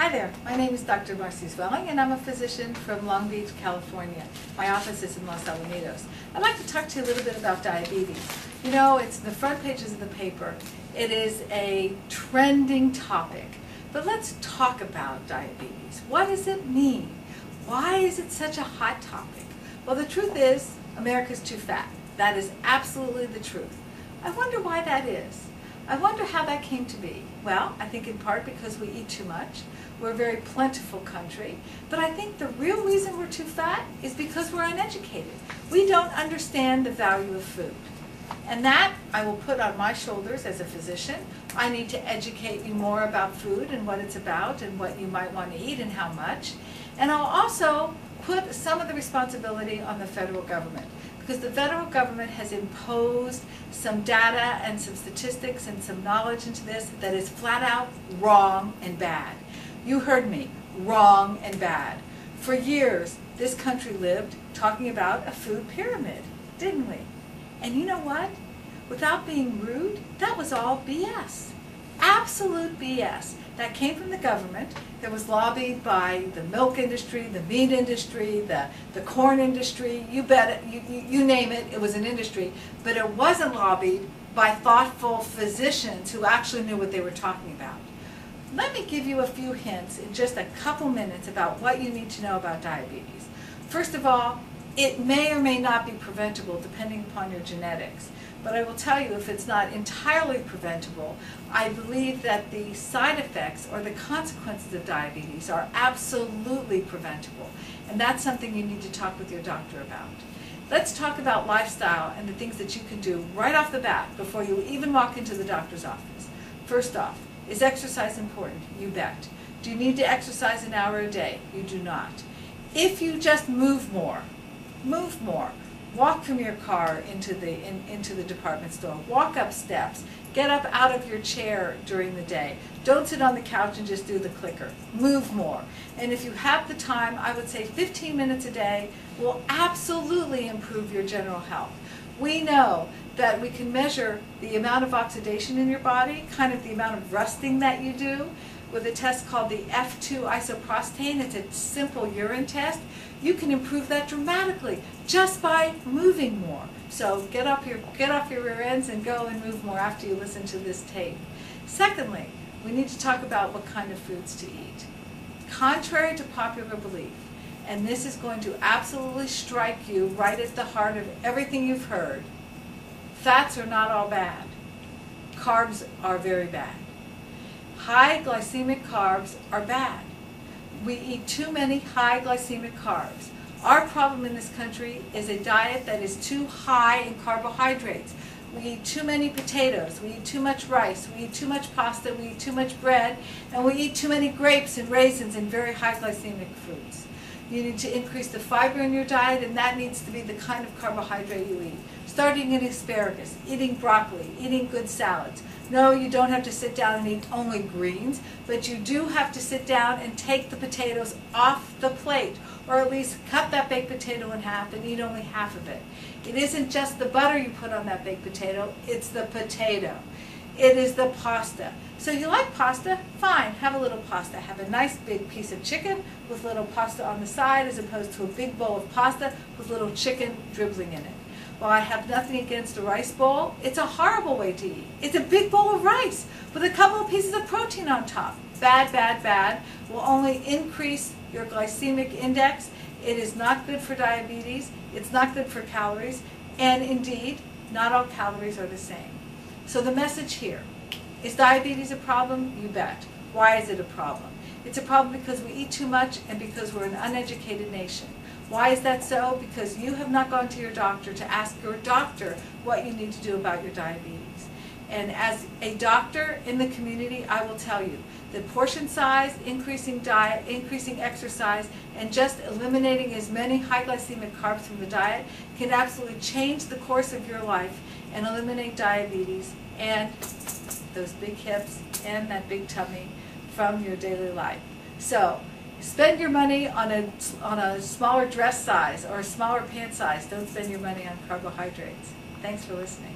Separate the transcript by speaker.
Speaker 1: Hi there, my name is Dr. Marcy Zwelling and I'm a physician from Long Beach, California. My office is in Los Alamitos. I'd like to talk to you a little bit about diabetes. You know, it's in the front pages of the paper. It is a trending topic. But let's talk about diabetes. What does it mean? Why is it such a hot topic? Well, the truth is, America's too fat. That is absolutely the truth. I wonder why that is. I wonder how that came to be. Well, I think in part because we eat too much. We're a very plentiful country. But I think the real reason we're too fat is because we're uneducated. We don't understand the value of food. And that I will put on my shoulders as a physician. I need to educate you more about food and what it's about and what you might want to eat and how much. And I'll also put some of the responsibility on the federal government, because the federal government has imposed some data and some statistics and some knowledge into this that is flat out wrong and bad. You heard me, wrong and bad. For years, this country lived talking about a food pyramid, didn't we? And you know what? Without being rude, that was all BS. Absolute BS. That came from the government. That was lobbied by the milk industry, the meat industry, the corn industry. You bet it, you name it, it was an industry. But it wasn't lobbied by thoughtful physicians who actually knew what they were talking about. Let me give you a few hints in just a couple minutes about what you need to know about diabetes. First of all, it may or may not be preventable depending upon your genetics. But I will tell you, if it's not entirely preventable, I believe that the side effects or the consequences of diabetes are absolutely preventable. And that's something you need to talk with your doctor about. Let's talk about lifestyle and the things that you can do right off the bat before you even walk into the doctor's office. First off, is exercise important? You bet. Do you need to exercise an hour a day? You do not. If you just move more, move more. Walk from your car into the department store. Walk up steps. Get up out of your chair during the day. Don't sit on the couch and just do the clicker. Move more. And if you have the time, I would say 15 minutes a day will absolutely improve your general health. We know that we can measure the amount of oxidation in your body, kind of the amount of rusting that you do, with a test called the F2 isoprostane. It's a simple urine test. You can improve that dramatically just by moving more. So get off your rear ends and go and move more after you listen to this tape. Secondly, we need to talk about what kind of foods to eat. Contrary to popular belief, and this is going to absolutely strike you right at the heart of everything you've heard, fats are not all bad. Carbs are very bad. High glycemic carbs are bad. We eat too many high glycemic carbs. Our problem in this country is a diet that is too high in carbohydrates. We eat too many potatoes, we eat too much rice, we eat too much pasta, we eat too much bread, and we eat too many grapes and raisins and very high glycemic foods. You need to increase the fiber in your diet, and that needs to be the kind of carbohydrate you eat. Starting eating asparagus, eating broccoli, eating good salads. No, you don't have to sit down and eat only greens, but you do have to sit down and take the potatoes off the plate, or at least cut that baked potato in half and eat only half of it. It isn't just the butter you put on that baked potato, it's the potato. It is the pasta. So you like pasta? Fine, have a little pasta. Have a nice big piece of chicken with little pasta on the side, as opposed to a big bowl of pasta with little chicken dribbling in it. While I have nothing against a rice bowl, it's a horrible way to eat. It's a big bowl of rice with a couple of pieces of protein on top. Bad, bad, bad. Will only increase your glycemic index. It is not good for diabetes. It's not good for calories. And indeed, not all calories are the same. So the message here, is diabetes a problem? You bet. Why is it a problem? It's a problem because we eat too much and because we're an uneducated nation. Why is that so? Because you have not gone to your doctor to ask your doctor what you need to do about your diabetes. And as a doctor in the community, I will tell you that portion size, increasing diet, increasing exercise, and just eliminating as many high glycemic carbs from the diet can absolutely change the course of your life and eliminate diabetes and those big hips and that big tummy from your daily life. So spend your money on a smaller dress size or a smaller pant size. Don't spend your money on carbohydrates. Thanks for listening.